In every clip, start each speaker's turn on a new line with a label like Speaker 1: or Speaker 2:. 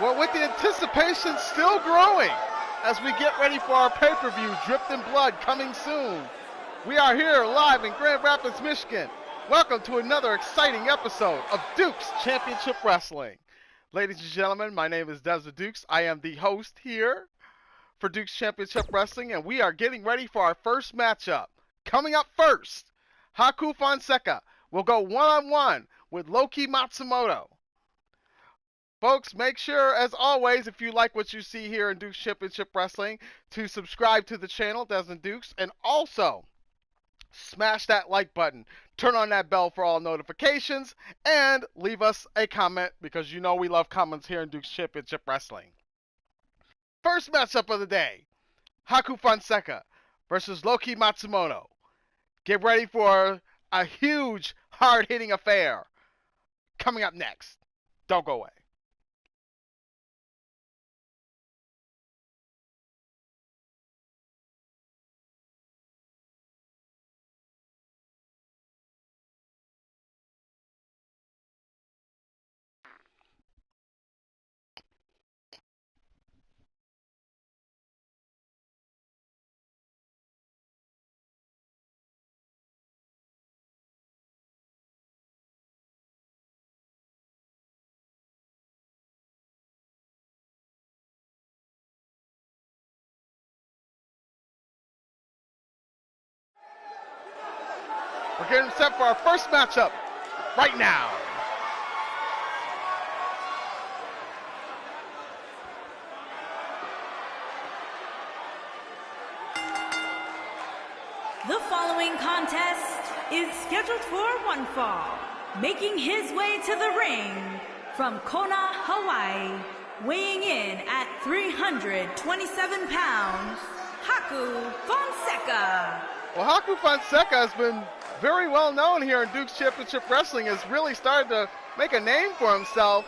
Speaker 1: Well, with the anticipation still growing as we get ready for our pay-per-view, Dripped in Blood, coming soon. We are here live in Grand Rapids, Michigan. Welcome to another exciting episode of Dukes Championship Wrestling. Ladies and gentlemen, my name is Desmond Dukes. I am the host here for Dukes Championship Wrestling, and we are getting ready for our first matchup. Coming up first, Haku Fonseca will go one-on-one with Loki Matsumoto. Folks, make sure, as always, if you like what you see here in Dukes Championship Wrestling, to subscribe to the channel, Desmond Dukes, and also smash that like button, turn on that bell for all notifications, and leave us a comment because you know we love comments here in Dukes Championship Wrestling. First matchup of the day, Haku Fonseca versus Loki Matsumoto. Get ready for a huge, hard-hitting affair. Coming up next. Don't go away. We're getting set for our first matchup right now.
Speaker 2: The following contest is scheduled for one fall. Making his way to the ring from Kona, Hawaii, weighing in at 327 pounds, Haku Fonseca.
Speaker 1: Well, Haku Fonseca has been very well known here in Dukes Championship Wrestling, has really started to make a name for himself.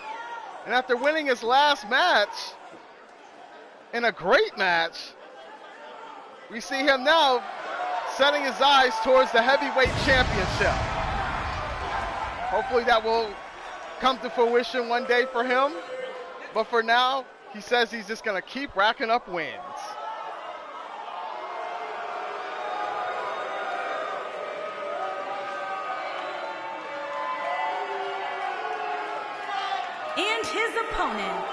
Speaker 1: And after winning his last match, in a great match, we see him now setting his eyes towards the heavyweight championship. Hopefully that will come to fruition one day for him. But for now, he says he's just going to keep racking up wins.
Speaker 2: And his opponent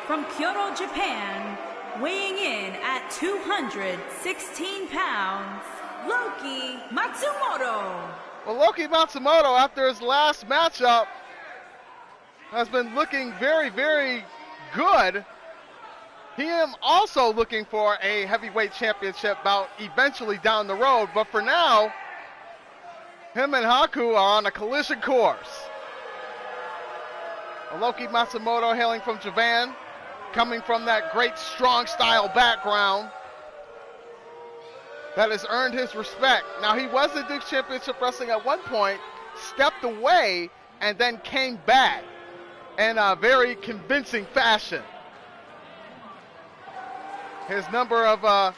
Speaker 2: from Kyoto, Japan, weighing in at 216 pounds, Loki Matsumoto.
Speaker 1: Well, Loki Matsumoto, after his last matchup, has been looking very, very good. He am also looking for a heavyweight championship bout eventually down the road, but for now, him and Haku are on a collision course. Loki Matsumoto, hailing from Japan, coming from that great strong style background that has earned his respect. Now, he was in Dukes Championship Wrestling at one point, stepped away, and then came back in a very convincing fashion. His number of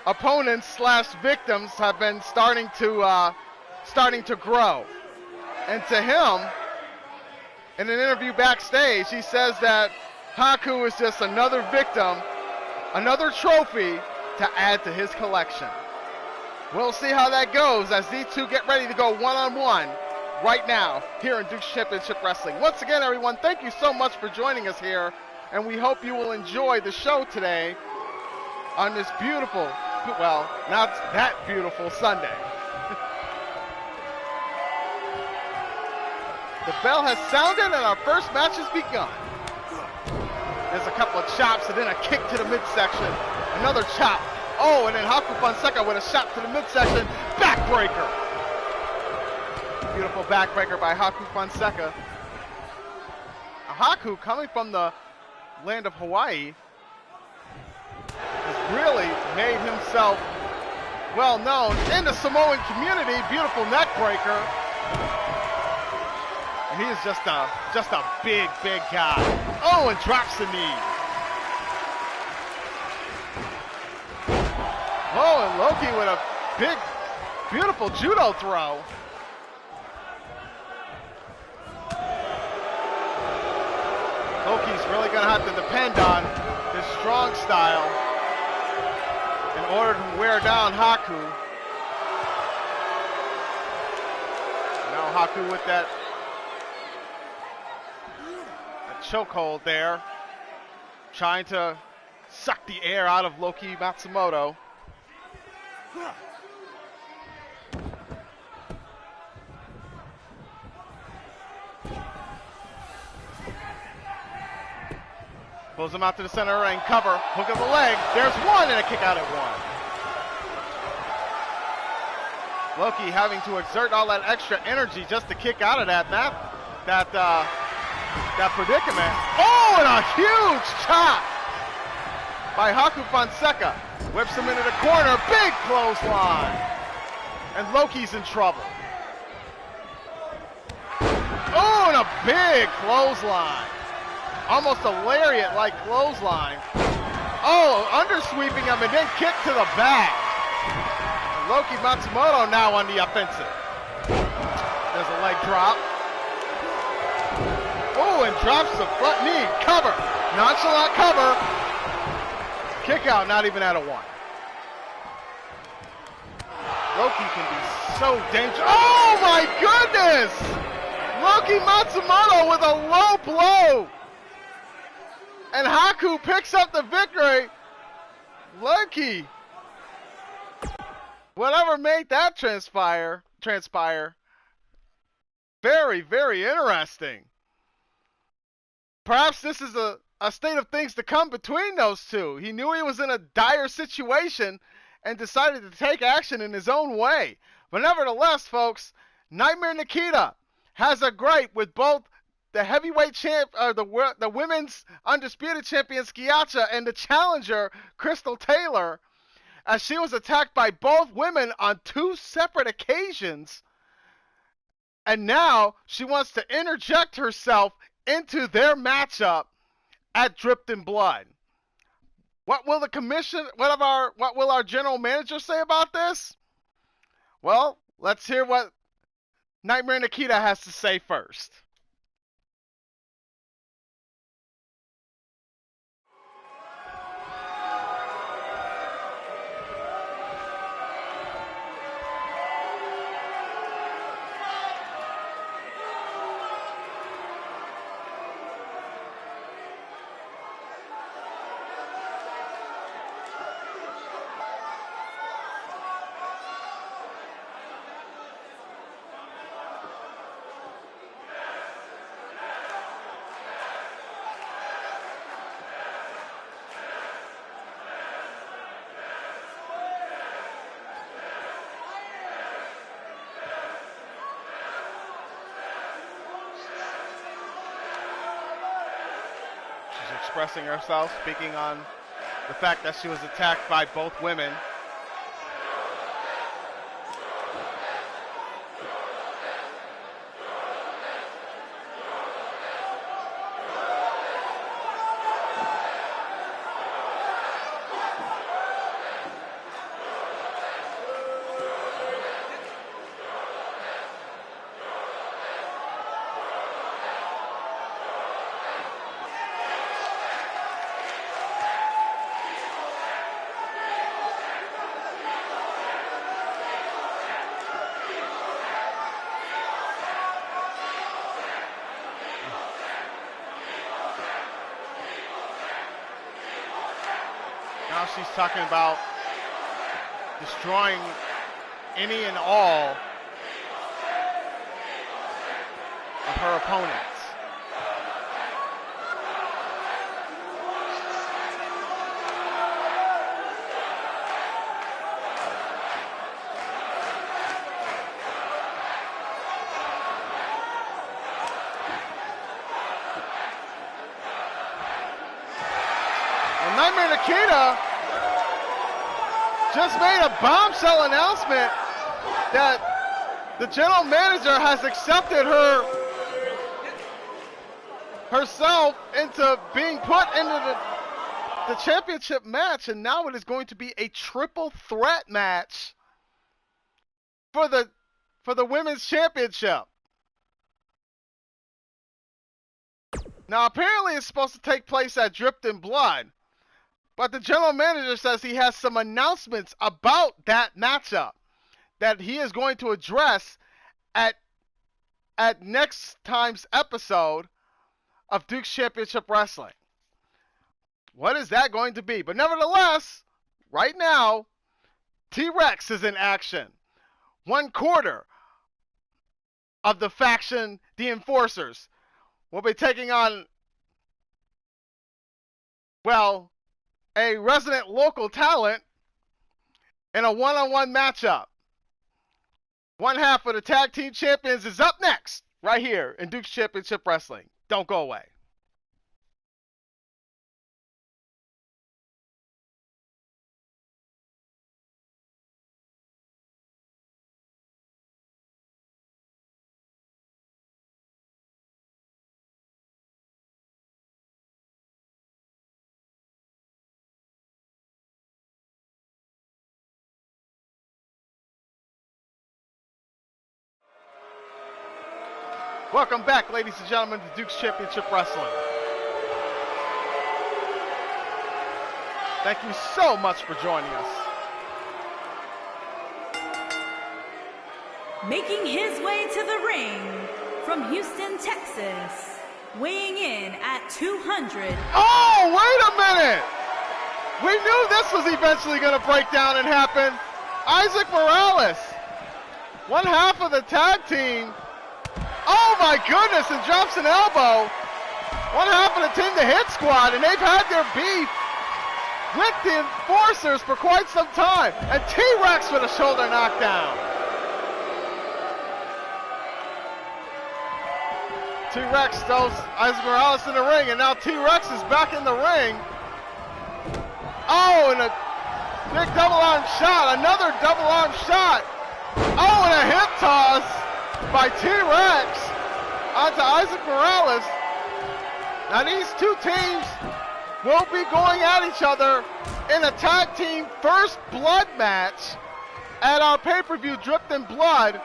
Speaker 1: opponents slash victims have been starting to grow. And to him, in an interview backstage, he says that Haku is just another victim, another trophy to add to his collection. We'll see how that goes as these two get ready to go one-on-one right now here in Dukes Championship Wrestling. Once again, everyone, thank you so much for joining us here, and we hope you will enjoy the show today on this beautiful, well, not that beautiful Sunday. The bell has sounded and our first match has begun. There's a couple of chops and then a kick to the midsection. Another chop. Oh, and then Haku Fonseca with a shot to the midsection. Backbreaker. Beautiful backbreaker by Haku Fonseca. Haku, coming from the land of Hawaii, has really made himself well known in the Samoan community. Beautiful neck breaker. He is just a big guy. Oh, and drops the knee. Oh, and Loki with a big, beautiful judo throw. Loki's Really going to have to depend on his strong style in order to wear down Haku. Now Haku with that chokehold there, trying to suck the air out of Loki Matsumoto. Pulls him out to the center of the ring, cover, hook of the leg. There's one and a kick out at one. Loki having to exert all that extra energy just to kick out of that predicament. Oh, and a huge chop by Haku Fonseca. Whips him into the corner, big clothesline. And Loki's in trouble. Oh, and a big clothesline. Almost a lariat-like clothesline. Oh, undersweeping him and then kick to the back. And Loki Matsumoto now on the offensive. There's a leg drop. Oh, and drops the front knee. Cover. Nonchalant cover. Kick out, not even at a one. Loki can be so dangerous. Oh, my goodness! Loki Matsumoto with a low blow. And Haku picks up the victory. Loki, whatever made that transpire. Very, very interesting. Perhaps this is a state of things to come between those two. He knew he was in a dire situation and decided to take action in his own way. But nevertheless, folks, Nightmare Nikita has a gripe with both the heavyweight champ, the women's undisputed champion Skiacha, and the challenger Crystal Taylor, as she was attacked by both women on two separate occasions. And now she wants to interject herself into their matchup at Dripped in Blood. What will the commission, what will our general manager say about this? Well, let's hear what Nightmare Nikita has to say first. Expressing herself, speaking on the fact that she was attacked by both women. Now she's talking about destroying any and all of her opponents. And Nightmare Nikita just made a bombshell announcement that the general manager has accepted herself into being put into the championship match, and now it is going to be a triple threat match for the women's championship. Now, apparently it's supposed to take place at Dripped in Blood, but the general manager says he has some announcements about that matchup that he is going to address at next time's episode of Duke's Championship Wrestling. What is that going to be? But nevertheless, right now, T-Rex is in action. 1/4 of the faction, the Enforcers, will be taking on, well, a resident local talent in a one-on-one matchup. 1/2 of the tag team champions is up next, right here in Duke's Championship Wrestling. Don't go away. Welcome back, ladies and gentlemen, to Duke's Championship Wrestling. Thank you so much for joining us.
Speaker 2: Making his way to the ring from Houston, Texas, weighing in at 200.
Speaker 1: Oh, wait a minute! We knew this was eventually going to break down and happen. Isaac Morales, 1/2 of the tag team. Oh my goodness, and drops an elbow. 1/2 of the Team The Hit Squad, and they've had their beef with the Enforcers for quite some time. And T-Rex with a shoulder knockdown. T-Rex throws Isaac Morales in the ring, and now T-Rex is back in the ring. Oh, and a big double arm shot, another double arm shot. Oh, and a hip toss by T-Rex onto Isaac Morales. Now these two teams will be going at each other in a tag team first blood match at our pay-per-view Dripped in Blood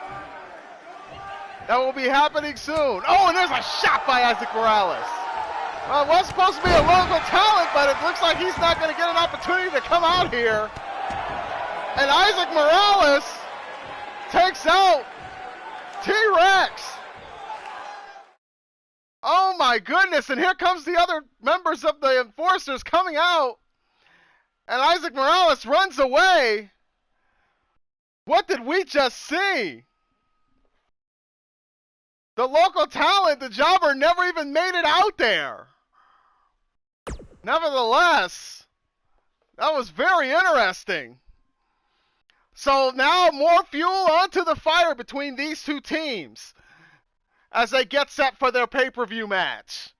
Speaker 1: that will be happening soon. Oh, and there's a shot by Isaac Morales. Well, it was supposed to be a local talent, but it looks like he's not going to get an opportunity to come out here. And Isaac Morales takes out T-Rex. Oh my goodness, and here comes the other members of the Enforcers coming out. And Isaac Morales runs away. What did we just see? The local talent, the jobber, never even made it out there. Nevertheless, that was very interesting. So now more fuel onto the fire between these two teams as they get set for their pay-per-view match.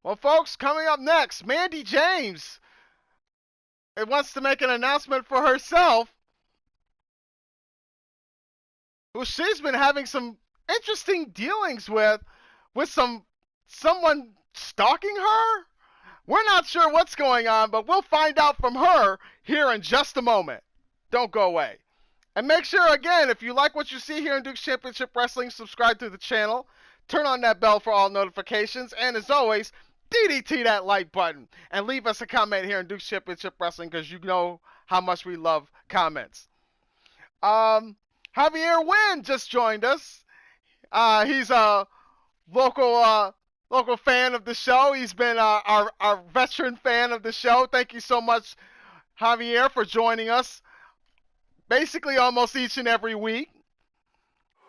Speaker 1: Well, folks, coming up next, Mandy James wants to make an announcement for herself, who she's been having some interesting dealings with someone stalking her. We're not sure what's going on, but we'll find out from her here in just a moment. Don't go away. And make sure, again, if you like what you see here in Duke's Championship Wrestling, subscribe to the channel, turn on that bell for all notifications, and as always, DDT that like button, and leave us a comment here in Duke's Championship Wrestling, because you know how much we love comments. Javier Wynn just joined us. He's a local fan of the show. He's been our veteran fan of the show. Thank you so much, Javier, for joining us basically almost each and every week,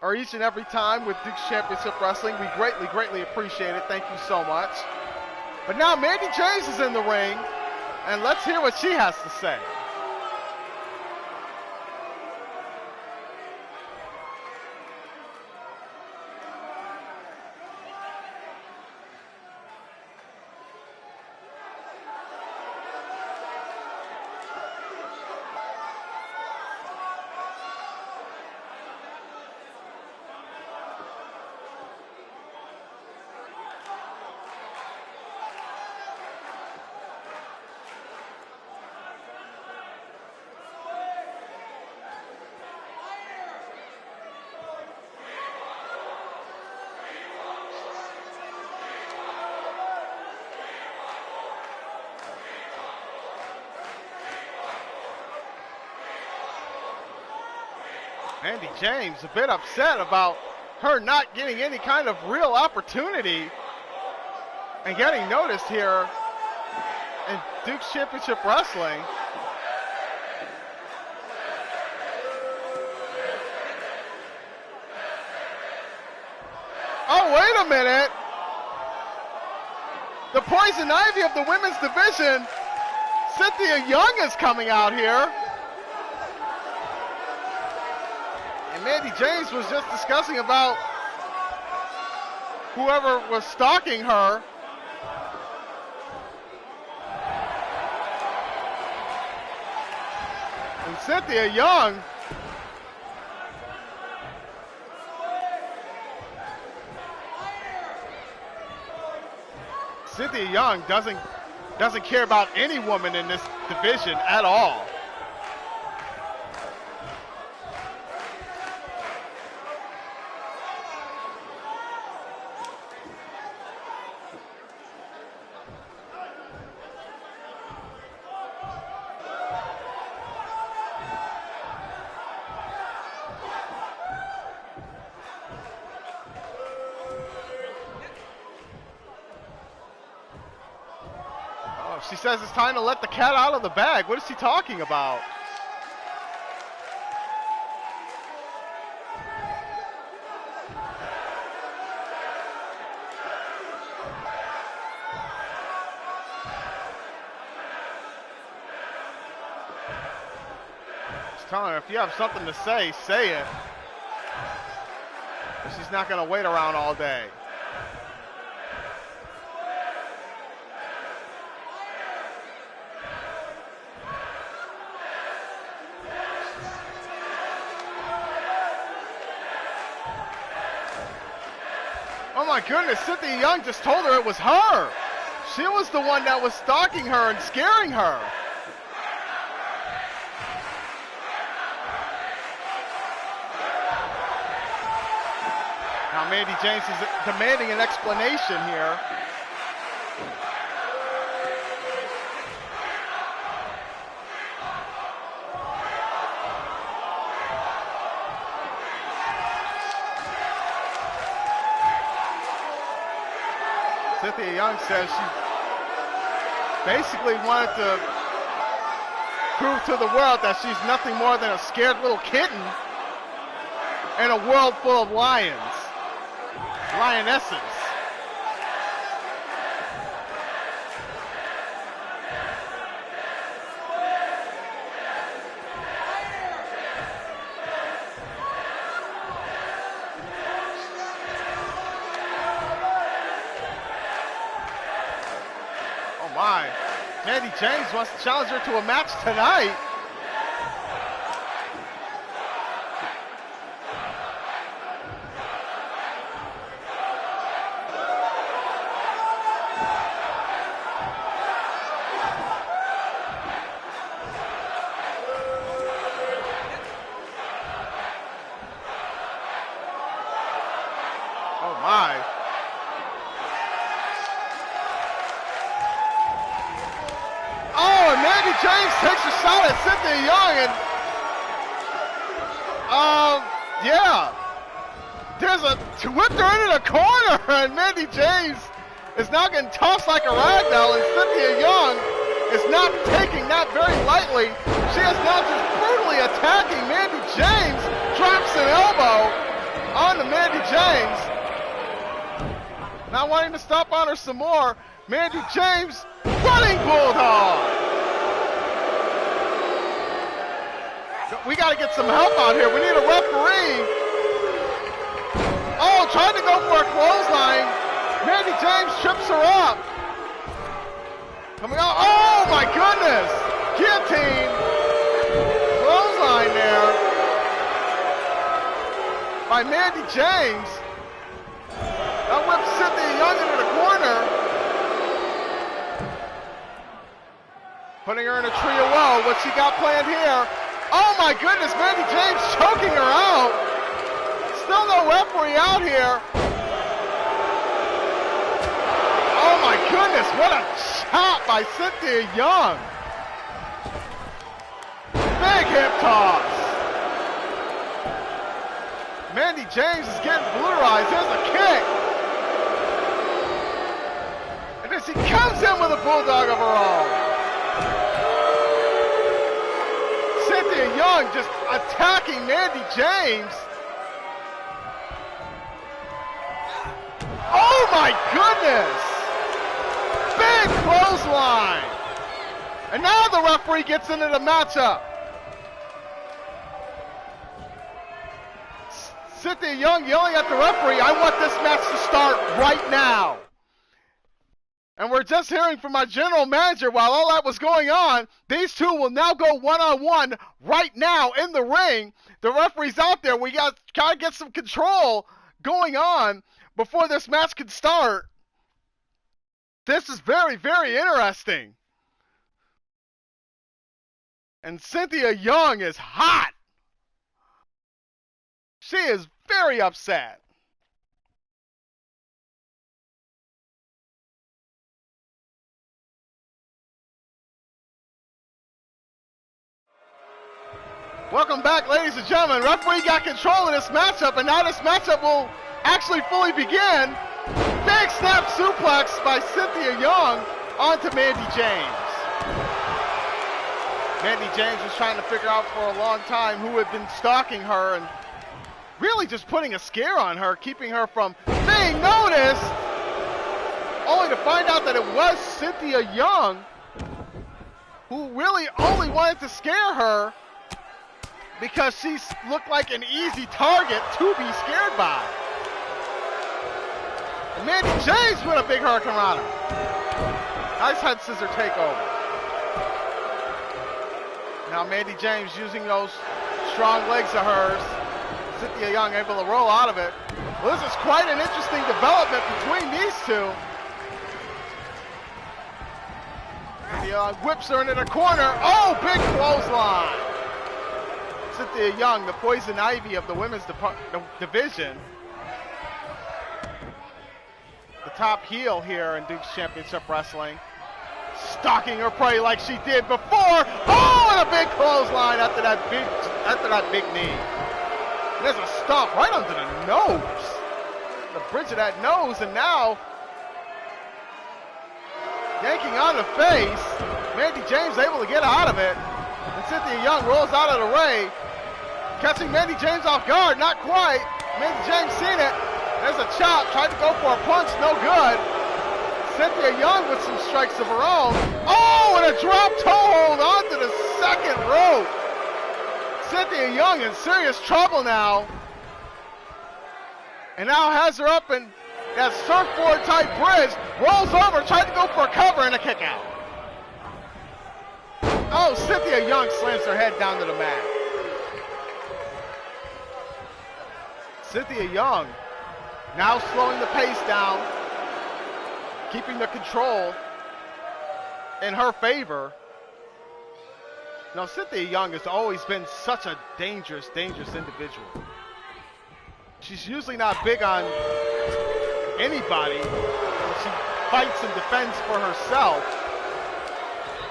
Speaker 1: or each and every time with Duke's Championship Wrestling. We greatly, greatly appreciate it. Thank you so much. But now Mandy James is in the ring, and let's hear what she has to say. Mandy James a bit upset about her not getting any kind of real opportunity and getting noticed here in Duke's Championship Wrestling. Oh, wait a minute. The Poison Ivy of the women's division, Cynthia Young, is coming out here. And Mandy James was just discussing about whoever was stalking her. And Cynthia Young doesn't care about any woman in this division at all. She says it's time to let the cat out of the bag. What is she talking about? She's telling her, if you have something to say, say it. But she's not going to wait around all day. Oh my goodness, Cynthia Young just told her it was her. She was the one that was stalking her and scaring her. Now Mandy James is demanding an explanation here. Cynthia Young says she basically wanted to prove to the world that she's nothing more than a scared little kitten in a world full of lions, lionesses. My, Mandy James wants to challenge her to a match tonight. Oh my. Mandy James takes a shot at Cynthia Young, and yeah, there's a whipped her into the corner, and Mandy James is now getting tossed like a ragdoll, and Cynthia Young is not taking that very lightly. She is now just brutally attacking Mandy James, drops an elbow onto Mandy James. Not wanting to stop on her some more, Mandy James, running bulldog. We got to get some help out here. We need a referee. Oh, trying to go for a clothesline. Mandy James trips her up. Coming out. Oh, my goodness. Guillotine. Clothesline there by Mandy James. That whips Cynthia Young into the corner. Putting her in a tree of woe. What she got planned here? Oh my goodness, Mandy James choking her out. Still no referee out here. Oh my goodness, what a chop by Cynthia Young. Big hip toss. Mandy James is getting bluterized. There's a kick. And then she comes in with a bulldog of her own. Cynthia Young just attacking Mandy James. Oh my goodness! Big clothesline! And now the referee gets into the matchup. Cynthia Young yelling at the referee, I want this match to start right now. And we're just hearing from my general manager while all that was going on, these two will now go one-on-one right now in the ring. The referee's out there. We got to get some control going on before this match can start. This is very, very interesting. And Cynthia Young is hot. She is very upset. Welcome back, ladies and gentlemen. Referee got control of this matchup, and now this matchup will actually fully begin. Big snap suplex by Cynthia Young onto Mandy James. Mandy James was trying to figure out for a long time who had been stalking her and really just putting a scare on her, keeping her from being noticed, only to find out that it was Cynthia Young who really only wanted to scare her because she looked like an easy target to be scared by. And Mandy James with a big hurricanrana. Nice head scissor takeover. Now Mandy James using those strong legs of hers. Cynthia Young able to roll out of it. Well, this is quite an interesting development between these two. Cynthia whips her into the corner. Oh, big clothesline. Cynthia Young, the poison ivy of the women's division. The top heel here in Duke's Championship Wrestling. Stalking her prey like she did before. Oh, and a big clothesline after that big knee. And there's a stomp right under the nose. The bridge of that nose, and now yanking on the face. Mandy James able to get out of it. And Cynthia Young rolls out of the way. Catching Mandy James off guard, not quite. Mandy James seen it. There's a chop, tried to go for a punch, no good. Cynthia Young with some strikes of her own. Oh, and a drop toe hold onto the second rope. Cynthia Young in serious trouble now. And now has her up in that surfboard type bridge. Rolls over, tried to go for a cover and a kick out. Oh, Cynthia Young slams her head down to the mat. Cynthia Young now slowing the pace down, keeping the control in her favor. Now, Cynthia Young has always been such a dangerous, dangerous individual. She's usually not big on anybody. She fights and defends for herself.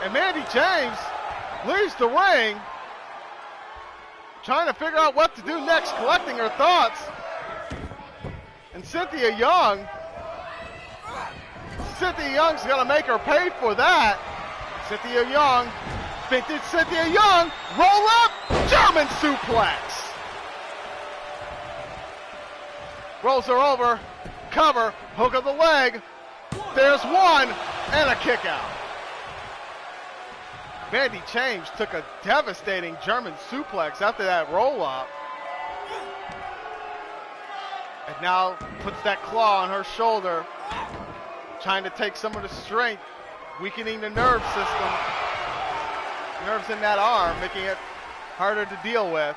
Speaker 1: And Mandy James leaves the ring, trying to figure out what to do next, collecting her thoughts. And Cynthia Young's gonna make her pay for that. Cynthia Young, vintage Cynthia Young, roll up, German suplex. Rolls her over, cover, hook of the leg. There's one, and a kick out. Mandy James took a devastating German suplex after that roll up. And now puts that claw on her shoulder, trying to take some of the strength, weakening the nerve system. Nerves in that arm, making it harder to deal with.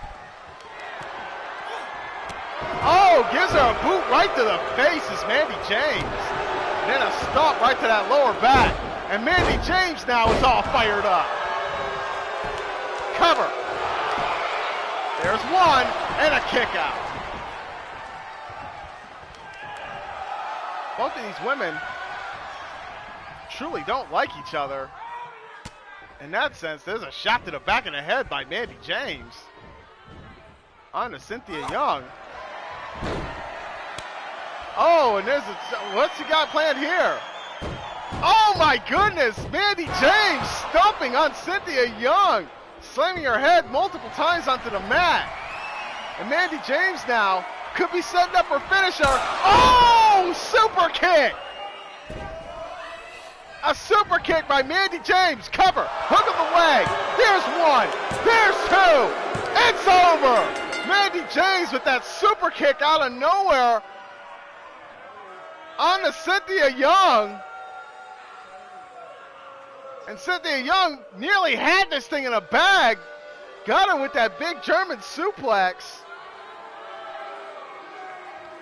Speaker 1: Oh, gives her a boot right to the face is Mandy James. And then a stomp right to that lower back. And Mandy James now is all fired up. Cover. There's one, and a kick out. Both of these women truly don't like each other. In that sense, there's a shot to the back of the head by Mandy James onto Cynthia Young. Oh, and what's he got planned here? Oh my goodness, Mandy James stomping on Cynthia Young, slamming her head multiple times onto the mat. And Mandy James now could be setting up her finisher. Oh, super kick! A super kick by Mandy James. Cover, hook of the leg. There's one, there's two. It's over. Mandy James with that super kick out of nowhere on to Cynthia Young. And Cynthia Young nearly had this thing in a bag. Got her with that big German suplex.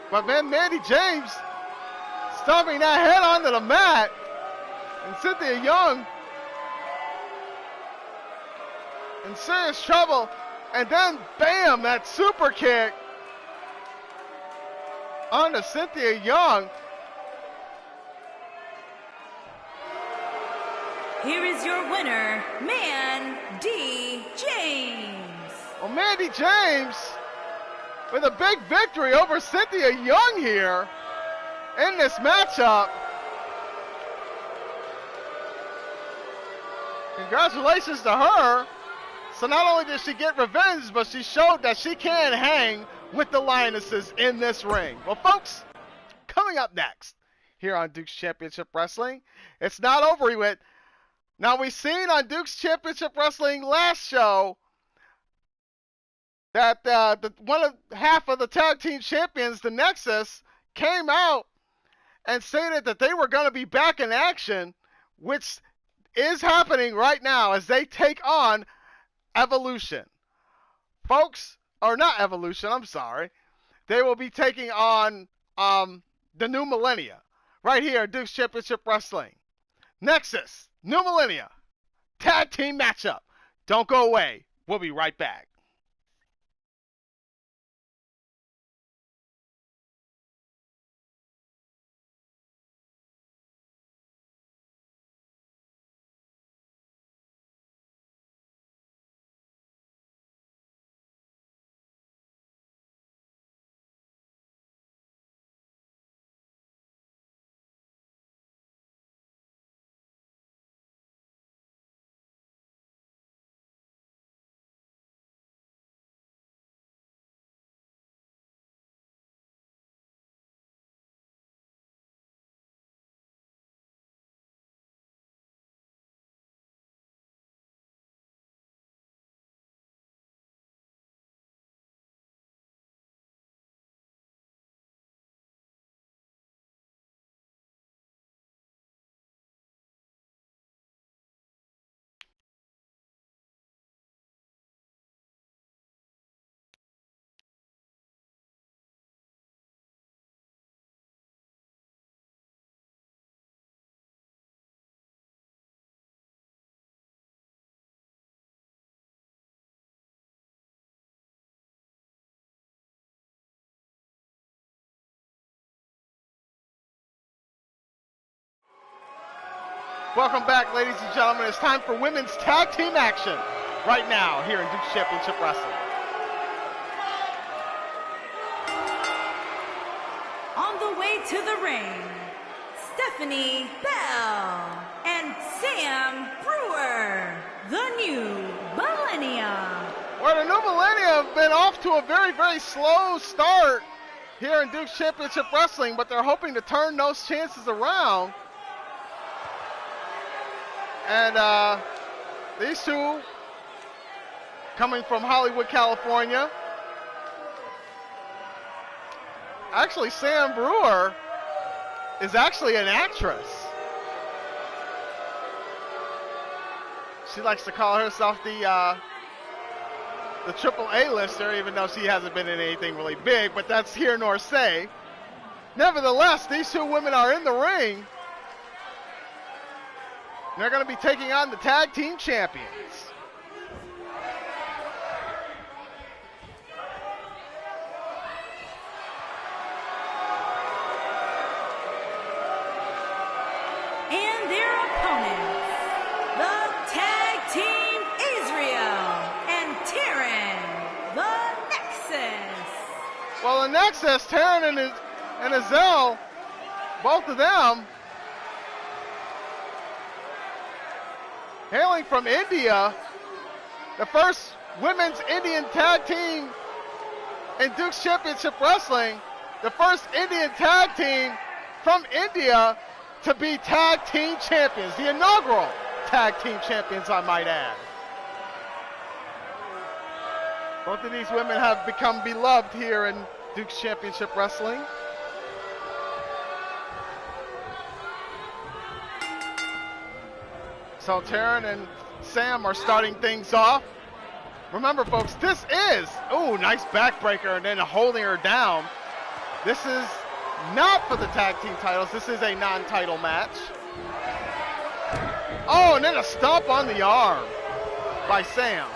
Speaker 1: But then Mandy James stomping that head onto the mat. And Cynthia Young in serious trouble. And then, bam, that super kick onto Cynthia Young.
Speaker 2: Here is your winner, Mandy James.
Speaker 1: Well, Mandy James with a big victory over Cynthia Young here in this matchup. Congratulations to her. So not only did she get revenge, but she showed that she can hang with the Lionesses in this ring. Well, folks, coming up next here on Duke's Championship Wrestling, it's not over with. Now, we've seen on Duke's Championship Wrestling last show that half of the tag team champions, the Nexus, came out and stated that they were going to be back in action, which is happening right now as they take on Evolution. Folks, or not Evolution, I'm sorry. They will be taking on the New Millennia right here at Duke's Championship Wrestling. Nexus, New Millennia, tag team matchup. Don't go away. We'll be right back. Welcome back, ladies and gentlemen. It's time for women's tag team action right now here in Duke's Championship Wrestling.
Speaker 2: On the way to the ring, Stephanie Bell and Sam Brewer, the New Millennia.
Speaker 1: Well, the New Millennia have been off to a very, very slow start here in Duke's Championship Wrestling, but they're hoping to turn those chances around. And these two coming from Hollywood, California. Actually, Sam Brewer is actually an actress. She likes to call herself the triple A-lister, even though she hasn't been in anything really big, but that's here nor say. Nevertheless, these two women are in the ring. They're going to be taking on the tag team champions.
Speaker 2: And their opponents, the tag team Israel and Taryn, the Nexus.
Speaker 1: Well, the Nexus, Taryn and Azel, both of them hailing from India, the first women's Indian tag team in Duke's Championship Wrestling, the first Indian tag team from India to be tag team champions, the inaugural tag team champions, I might add. Both of these women have become beloved here in Duke's Championship Wrestling. So Taryn and Sam are starting things off. Remember, folks, this is, ooh, nice backbreaker and then holding her down. This is not for the tag team titles. This is a non-title match. Oh, and then a stomp on the arm by Sam.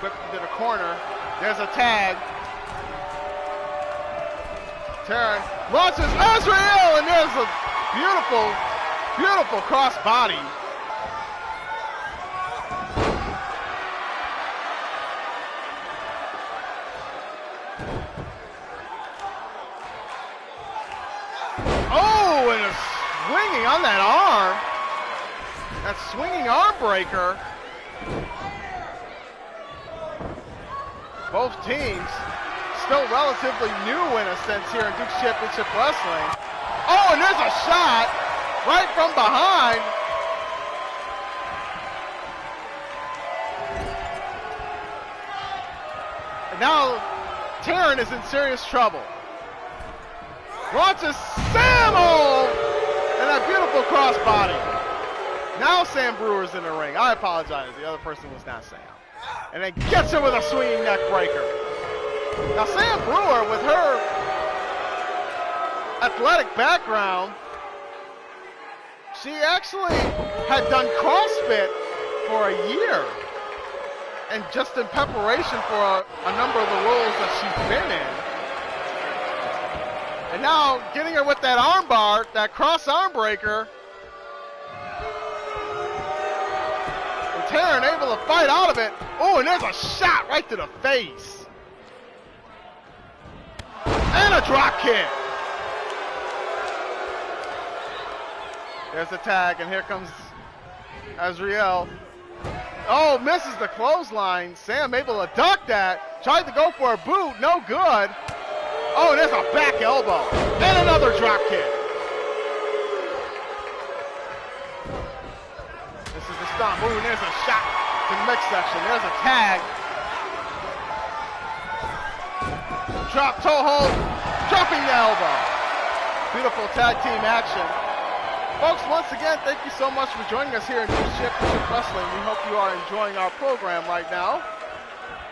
Speaker 1: Whipped into the corner. There's a tag. Taryn launches Azrael, and there's a beautiful, beautiful cross body. Oh, and a swinging on that arm. That swinging arm breaker. Both teams still relatively new in a sense here in Duke's Championship Wrestling. Oh, and there's a shot right from behind. And now Taryn is in serious trouble. Launches Sam-o! And that beautiful crossbody. Now Sam Brewer's in the ring. I apologize, the other person was not Sam. And then gets her with a swinging neck breaker. Now Sam Brewer, with her athletic background, she actually had done CrossFit for a year. And just in preparation for a number of the roles that she's been in. And now getting her with that arm bar, that cross arm breaker. And Taryn able to fight out of it. Oh, and there's a shot right to the face. And a drop kick. There's the tag, and here comes Azrael. Oh, misses the clothesline. Sam able to duck that. Tried to go for a boot, no good. Oh, there's a back elbow. And another drop kick. This is the stomp. Ooh, and there's a shot to the midsection. There's a tag. Drop toe hold, dropping the elbow. Beautiful tag team action. Folks, once again, thank you so much for joining us here in Duke's Championship Wrestling. We hope you are enjoying our program right now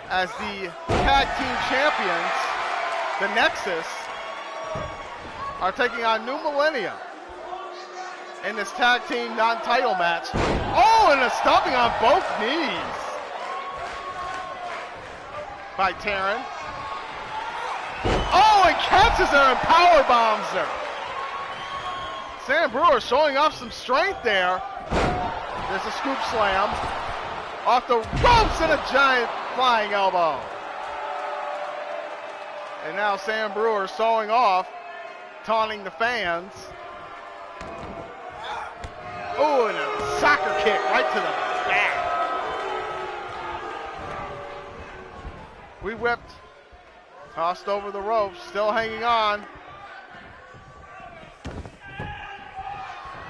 Speaker 1: as the tag team champions, the Nexus, are taking on New Millennium in this tag team non-title match. Oh, and a stomping on both knees by Taryn. Oh, and catches her and power bombs her. Sam Brewer showing off some strength there. There's a scoop slam. Off the ropes and a giant flying elbow. And now Sam Brewer showing off, taunting the fans. Oh, and a soccer kick right to the back. We whipped. Tossed over the ropes, still hanging on.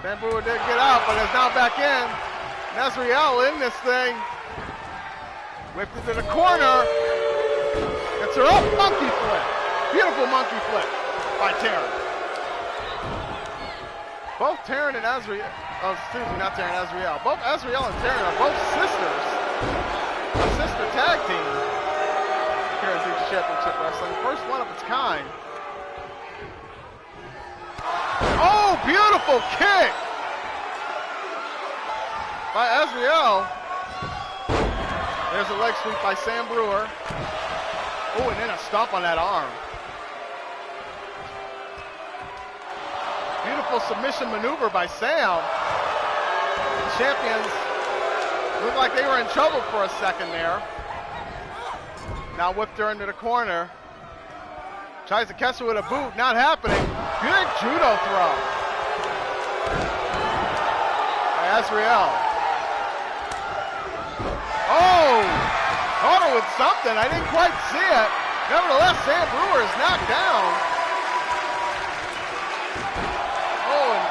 Speaker 1: Sam Brewer did get out, but is now back in. Azrael in this thing. Whipped into the corner. Gets her up, monkey flip. Beautiful monkey flip by Taryn. Both Taryn and Azrael, oh, excuse me, not Taryn, Azrael. Both Azrael and Taryn are both sisters. A sister tag team here in Duke's Championship Wrestling. First one of its kind. Oh, beautiful kick by Azrael. There's a leg sweep by Sam Brewer. Oh, and then a stomp on that arm. Beautiful submission maneuver by Sam. The champions looked like they were in trouble for a second there. Now whipped her into the corner. Tries to catch her with a boot, not happening. Good judo throw by Azriel. Oh, caught her with something. I didn't quite see it. Nevertheless, Sam Brewer is knocked down. Oh, and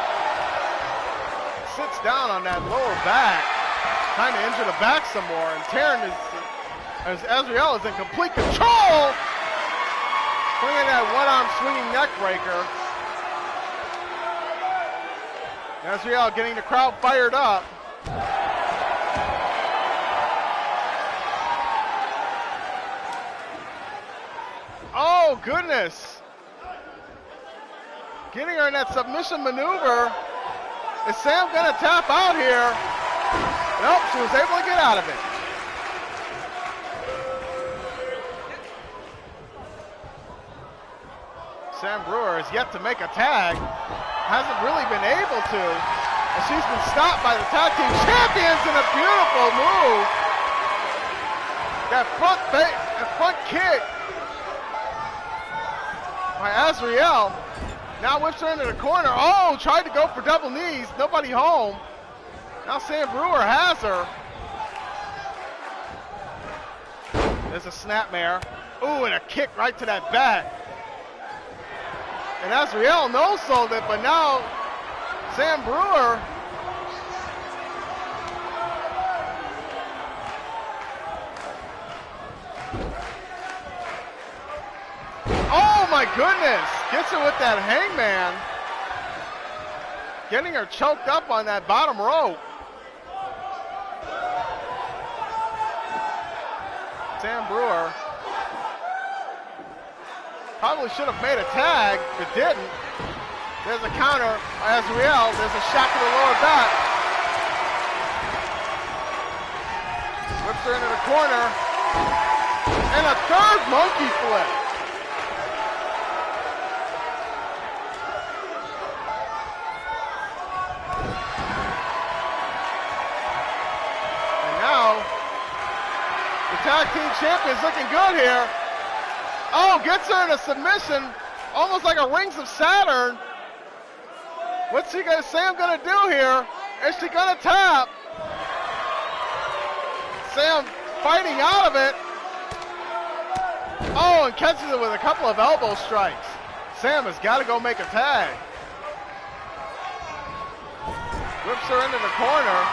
Speaker 1: sits down on that lower back, trying to injure the back some more. And Taryn is, as Azriel is in complete control. Swinging that one-arm swinging neck breaker. Azriel getting the crowd fired up. Oh, goodness. Getting her in that submission maneuver. Is Sam going to tap out here? Nope, she was able to get out of it. Sam Brewer has yet to make a tag. Hasn't really been able to. And she's been stopped by the tag team champions in a beautiful move. That front kick by Azriel. Now whips her into the corner. Oh, tried to go for double knees. Nobody home. Now Sam Brewer has her. There's a snapmare. Ooh, and a kick right to that back. And Azriel no-sold it, but now Sam Brewer oh my goodness, gets her with that hangman. Getting her choked up on that bottom rope. Sam Brewer probably should have made a tag, but didn't. There's a counter by Azriel. There's a shot to the lower back. Whips her into the corner. And a third monkey flip. And now, the tag team champion's looking good here. Oh, gets her in a submission, almost like a Rings of Saturn. What's Sam gonna do here? Is she gonna tap? Sam fighting out of it. Oh, and catches it with a couple of elbow strikes. Sam has got to go make a tag. Whips her into the corner.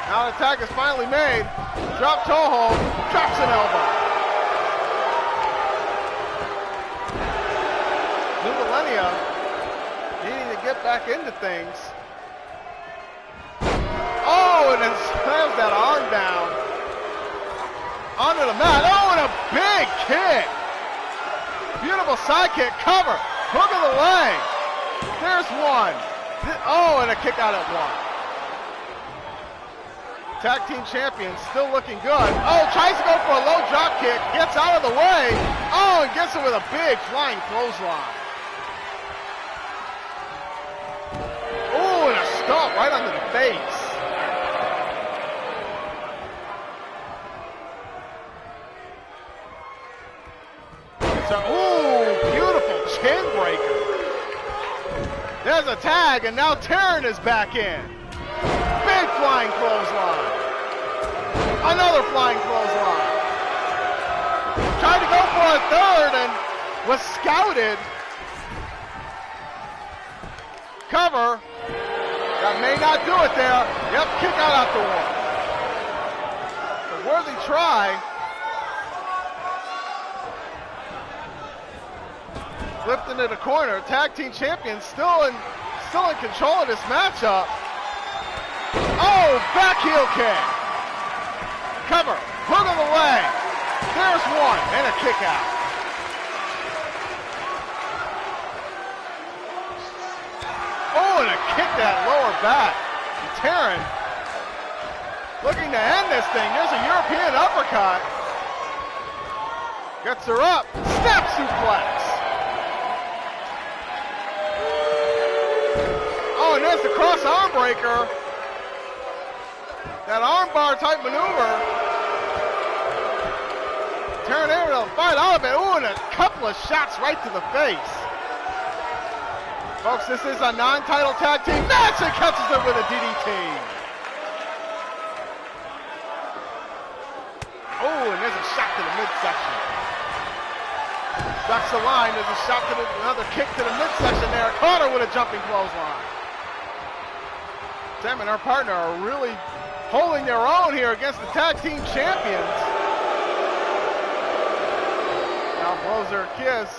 Speaker 1: Now the tag is finally made. Drop toe hold, drops an elbow. New Millennia needing to get back into things. Oh, and then slams that arm down onto the mat. Oh, and a big kick. Beautiful side kick, cover, hook of the leg. There's one. Oh, and a kick out at one. Tag team champion still looking good. Oh, tries to go for a low drop kick, gets out of the way. Oh, and gets it with a big flying clothesline. Oh, and a stomp right under the face. So, ooh, beautiful chin breaker. There's a tag, and now Taryn is back in. Big flying clothesline. Another flying clothesline. Tried to go for a third and was scouted. Cover. That may not do it there. Yep, kick out after one. A worthy try. Flipped into the corner. Tag team champion still in control of this matchup. Oh, back heel kick. Cover, hook of the leg. There's one, and a kick out. Oh, and a kick that lower back. And Taryn looking to end this thing. There's a European uppercut. Gets her up, snap suplex. Oh, and there's the cross arm breaker. That armbar type maneuver. Turn over to the fight out of it. Ooh, and a couple of shots right to the face. Folks, this is a non-title tag team match and catches it with a DDT. Oh, and there's a shot to the midsection. Ducks the line. There's a shot to another kick to the midsection there. Carter with a jumping clothesline. Sam and her partner are really holding their own here against the tag team champions. Now blows her a kiss.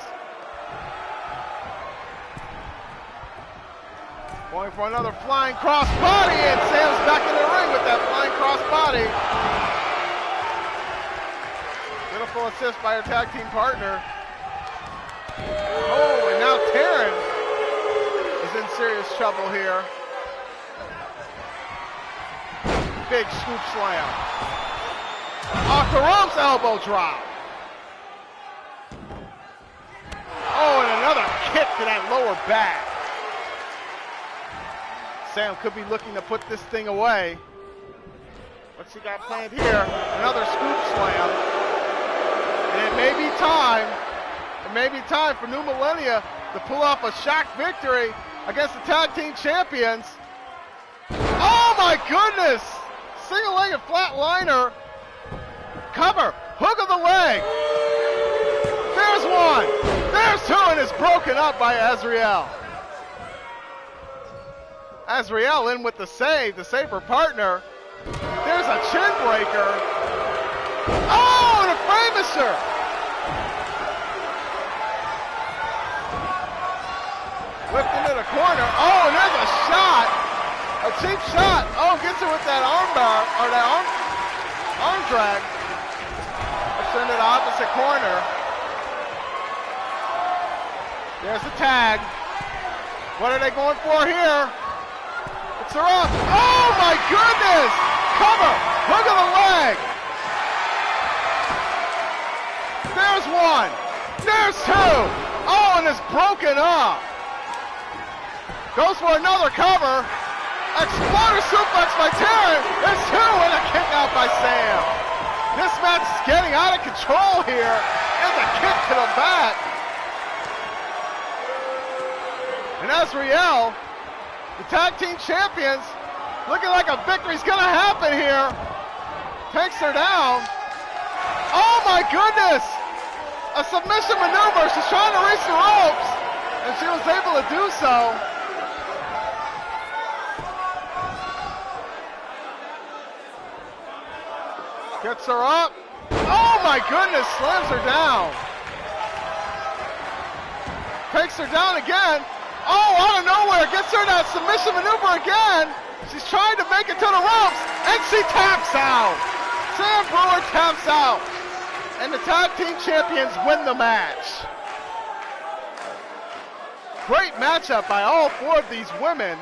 Speaker 1: Going for another flying cross body, and Sam's back in the ring with that flying cross body. Beautiful assist by her tag team partner. Oh, and now Taryn is in serious trouble here. Big scoop slam. Off the ropes, elbow drop. Oh, and another kick to that lower back. Sam could be looking to put this thing away. What's he got planned here? Another scoop slam. And it may be time for New Millennia to pull off a shock victory against the tag team champions. Oh my goodness! Single-legged flatliner. Cover. Hook of the leg. There's one. There's two, and it's broken up by Azriel. Azriel in with the save to save her partner. There's a chin breaker. Oh, and a Frameisher. Whipped into the corner. Oh, and there's a shot. A cheap shot. Oh, gets her with that arm bar, or that arm drag. Puts her into the opposite corner. There's the tag. What are they going for here? It's her up. Oh my goodness! Cover. Hook of the leg. There's one. There's two. Oh, and it's broken up. Goes for another cover. Exploder suplex by Taryn. There's two, and a kick out by Sam. This match is getting out of control here. And a kick to the back. And Azriel, the tag team champions, looking like a victory's gonna happen here. Takes her down. Oh my goodness! A submission maneuver. She's trying to reach the ropes, and she was able to do so. Gets her up. Oh my goodness, slams her down. Takes her down again. Oh, out of nowhere, gets her that submission maneuver again. She's trying to make it to the ropes, and she taps out. Sam Brewer taps out. And the tag team champions win the match. Great matchup by all four of these women.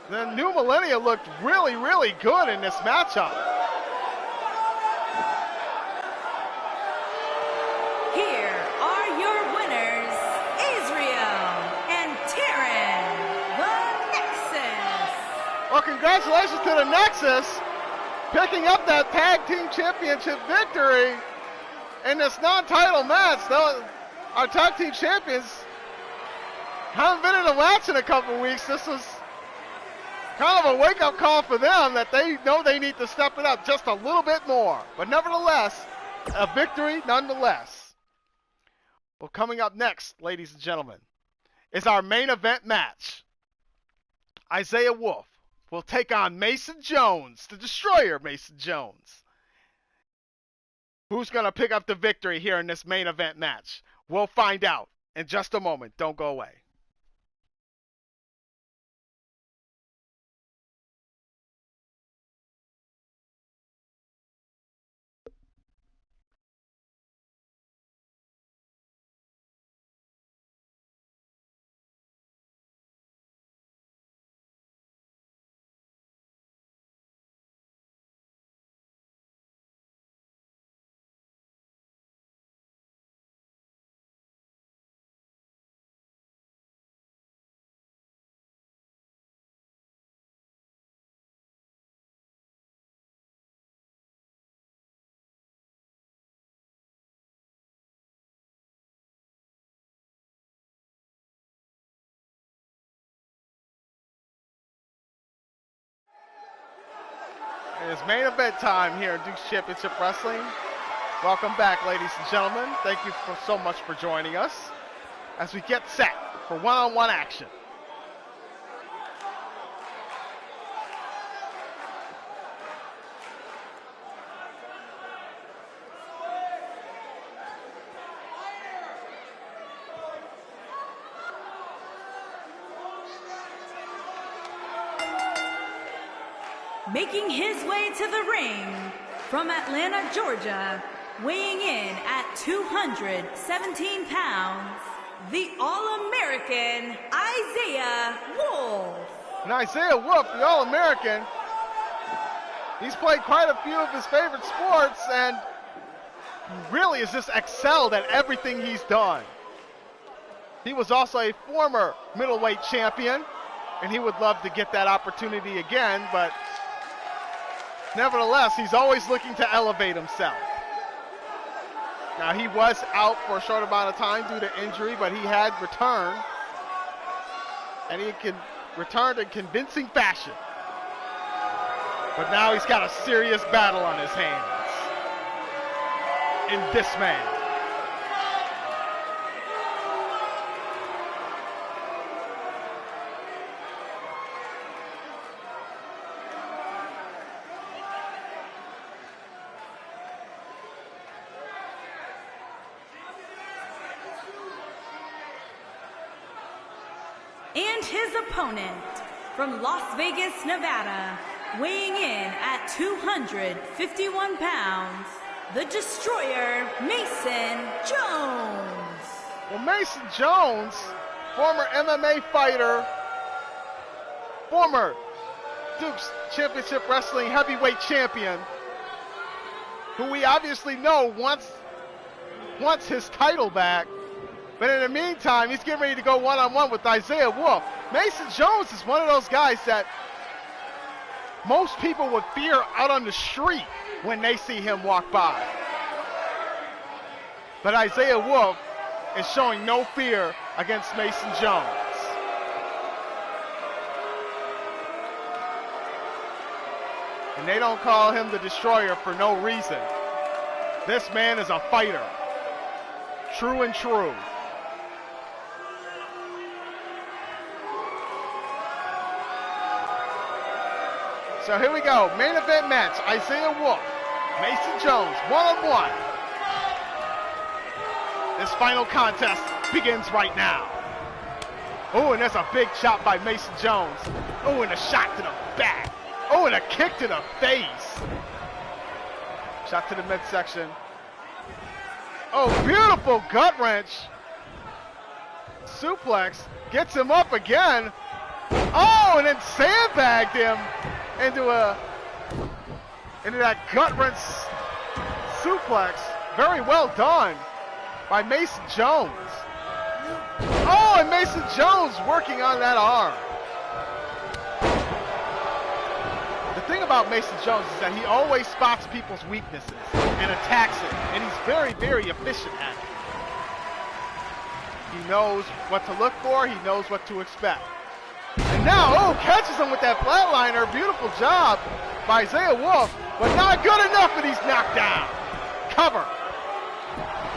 Speaker 1: The New Millennia looked really, really good in this matchup.
Speaker 2: Here are your winners, Azriel and Taryn, the Nexus.
Speaker 1: Well, congratulations to the Nexus, picking up that tag team championship victory in this non-title match. Though our tag team champions haven't been in a match in a couple weeks. This was kind of a wake-up call for them that they know they need to step it up just a little bit more. But nevertheless, a victory nonetheless. Well, coming up next, ladies and gentlemen, is our main event match. Isaiah Wolf will take on Mason Jones, the Destroyer Mason Jones. Who's going to pick up the victory here in this main event match? We'll find out in just a moment. Don't go away. It's main event time here in Duke's Championship Wrestling. Welcome back, ladies and gentlemen. Thank you so much for joining us as we get set for one-on-one action.
Speaker 2: Making his way to the ring from Atlanta, Georgia, weighing in at 217 pounds, the All-American Isaiah Wolf.
Speaker 1: And Isaiah Wolf, the All-American, he's played quite a few of his favorite sports and really has just excelled at everything he's done. He was also a former middleweight champion, and he would love to get that opportunity again, but nevertheless, he's always looking to elevate himself. Now, he was out for a short amount of time due to injury, but he had returned, and he returned in convincing fashion. But now he's got a serious battle on his hands in this man.
Speaker 2: And his opponent from Las Vegas, Nevada, weighing in at 251 pounds, the Destroyer, Mason Jones.
Speaker 1: Well, Mason Jones, former MMA fighter, former Duke's Championship Wrestling heavyweight champion, who we obviously know wants his title back. But in the meantime, he's getting ready to go one-on-one with Isaiah Wolf. Mason Jones is one of those guys that most people would fear out on the street when they see him walk by. But Isaiah Wolf is showing no fear against Mason Jones. And they don't call him the Destroyer for no reason. This man is a fighter. True and true. So here we go, main event match, Isaiah Wolf, Mason Jones, one-on-one. This final contest begins right now. Oh, and there's a big shot by Mason Jones. Oh, and a shot to the back. Oh, and a kick to the face. Shot to the midsection. Oh, beautiful gut wrench. Suplex, gets him up again. Oh, and then sandbagged him into that gut wrench suplex. Very well done by Mason Jones. Oh, and Mason Jones working on that arm. The thing about Mason Jones is that he always spots people's weaknesses and attacks it, and he's very, very efficient at it. He knows what to look for, he knows what to expect. And now, oh, catches him with that flatliner. Beautiful job by Isaiah Wolf, but not good enough, and he's knocked down. Cover.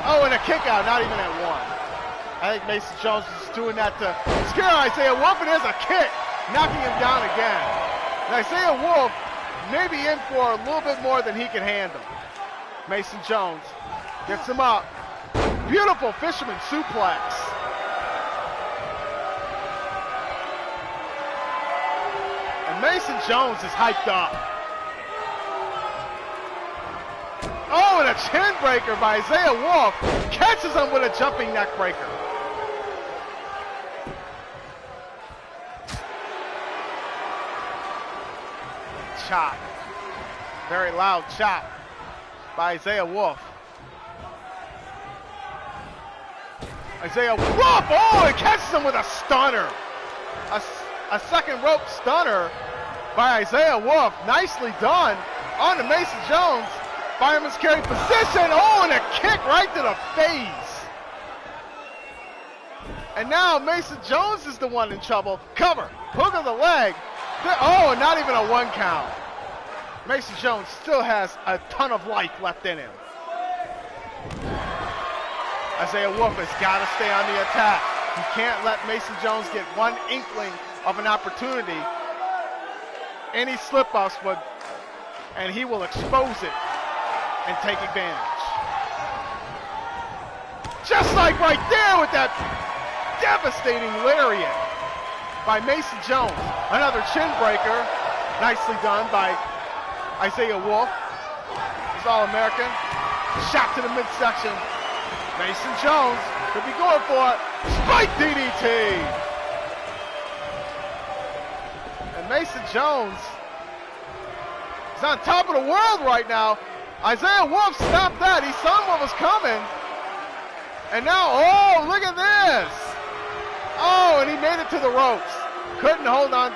Speaker 1: Oh, and a kick out, not even at one. I think Mason Jones is doing that to scare Isaiah Wolf, and there's a kick, knocking him down again. And Isaiah Wolf may be in for a little bit more than he can handle. Mason Jones gets him up. Beautiful fisherman suplex. Mason Jones is hyped up. Oh, and a chin breaker by Isaiah Wolf. Catches him with a jumping neck breaker. Chop. Very loud chop by Isaiah Wolf. Isaiah Wolf. Oh, and catches him with a stunner. A second rope stunner by Isaiah Wolf. Nicely done on to Mason Jones. Fireman's carry position. Oh, and a kick right to the face. And now Mason Jones is the one in trouble. Cover. Hook of the leg. Oh, and not even a one count. Mason Jones still has a ton of life left in him. Isaiah Wolf has got to stay on the attack. You can't let Mason Jones get one inkling of an opportunity. Any slip-ups would, and he will expose it and take advantage. Just like right there with that devastating lariat by Mason Jones. Another chin breaker, nicely done by Isaiah Wolf. He's All-American. Shot to the midsection. Mason Jones could be going for it. Spike DDT. And Mason Jones is on top of the world right now. Isaiah Wolf stopped that. He saw what was coming. And now, oh, look at this. Oh, and he made it to the ropes. Couldn't hold on.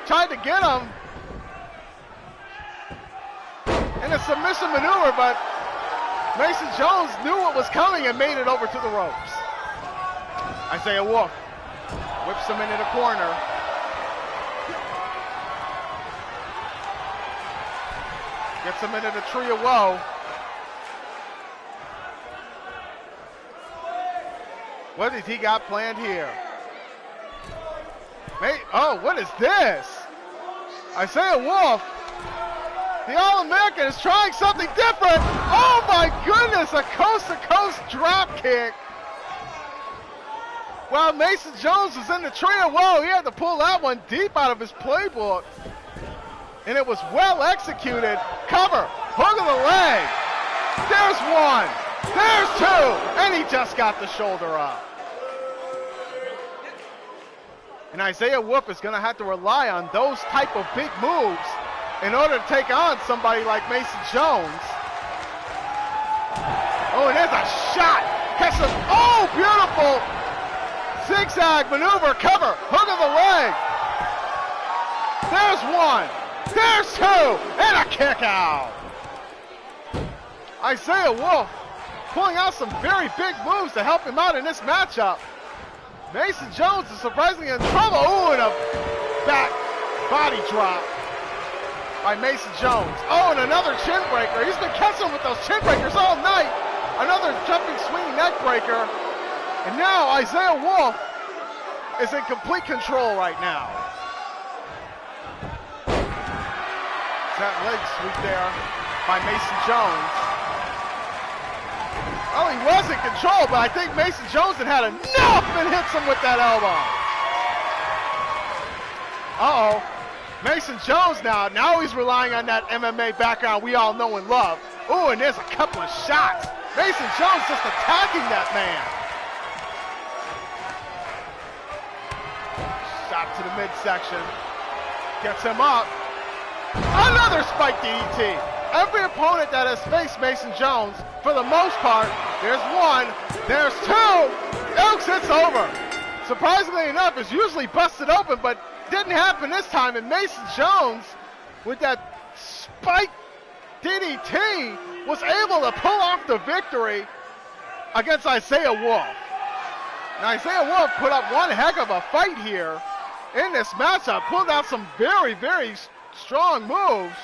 Speaker 1: Tried to get him in a submission maneuver, but Mason Jones knew what was coming and made it over to the ropes. Isaiah Wolf whips him into the corner. Gets him into the tree of woe. What has he got planned here? Oh, what is this? Isaiah Wolf, the All-American, is trying something different. Oh my goodness, a coast-to-coast drop kick. While Mason Jones was in the tree of woe, he had to pull that one deep out of his playbook. And it was well executed. Cover, hook of the leg. There's one, there's two, and he just got the shoulder up. And Isaiah Wolf is going to have to rely on those type of big moves in order to take on somebody like Mason Jones. Oh, and there's a shot. Catch him. Oh, beautiful. Zigzag maneuver, cover, hook of the leg. There's one, there's two, and a kick out. Isaiah Wolf pulling out some very big moves to help him out in this matchup. Mason Jones is surprisingly in trouble. Oh, and a back body drop by Mason Jones. Oh, and another chin breaker. He's been catching with those chin breakers all night. Another jumping, swinging neck breaker. And now Isaiah Wolf is in complete control right now. That leg sweep there by Mason Jones. Well, he was in control, but I think Mason Jones had enough and hits him with that elbow. Uh-oh. Mason Jones now he's relying on that MMA background we all know and love. Oh, and there's a couple of shots. Mason Jones just attacking that man. Shot to the midsection. Gets him up. Another spike DDT. Every opponent that has faced Mason Jones, for the most part, there's one, there's two. Elks, it's over. Surprisingly enough, it's usually busted open, but didn't happen this time. And Mason Jones, with that spike DDT, was able to pull off the victory against Isaiah Wolf. Now, Isaiah Wolf put up one heck of a fight here in this matchup, pulled out some very, very strong moves.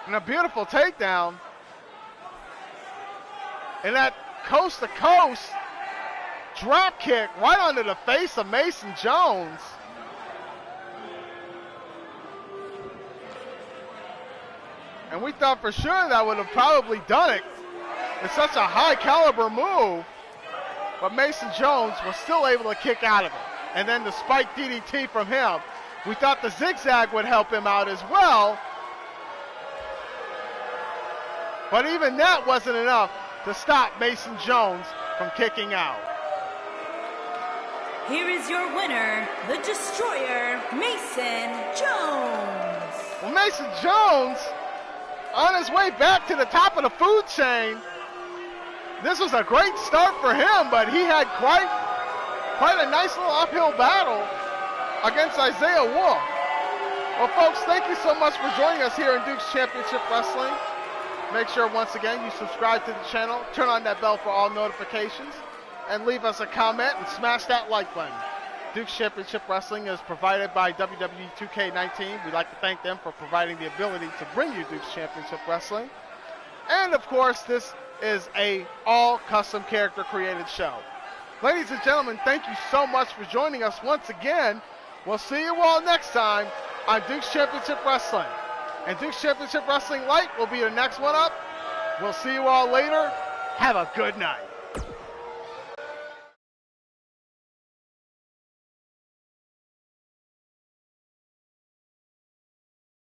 Speaker 1: And a beautiful takedown. And that coast-to-coast drop kick right onto the face of Mason Jones. And we thought for sure that would have probably done it. It's such a high caliber move. But Mason Jones was still able to kick out of it. And then the spike DDT from him. We thought the zigzag would help him out as well. But even that wasn't enough to stop Mason Jones from kicking out.
Speaker 2: Here is your winner, the Destroyer, Mason Jones.
Speaker 1: Well, Mason Jones, on his way back to the top of the food chain, this was a great start for him, but he had quite a nice little uphill battle against Isaiah Wolf. Well, folks, thank you so much for joining us here in Duke's Championship Wrestling. Make sure, once again, you subscribe to the channel, turn on that bell for all notifications, and leave us a comment and smash that like button. Duke's Championship Wrestling is provided by WWE 2K19. We'd like to thank them for providing the ability to bring you Duke's Championship Wrestling. And of course, this is a all custom character created show. Ladies and gentlemen, thank you so much for joining us once again. We'll see you all next time on Duke's Championship Wrestling. And Duke's Championship Wrestling Light will be the next one up. We'll see you all later. Have a good night.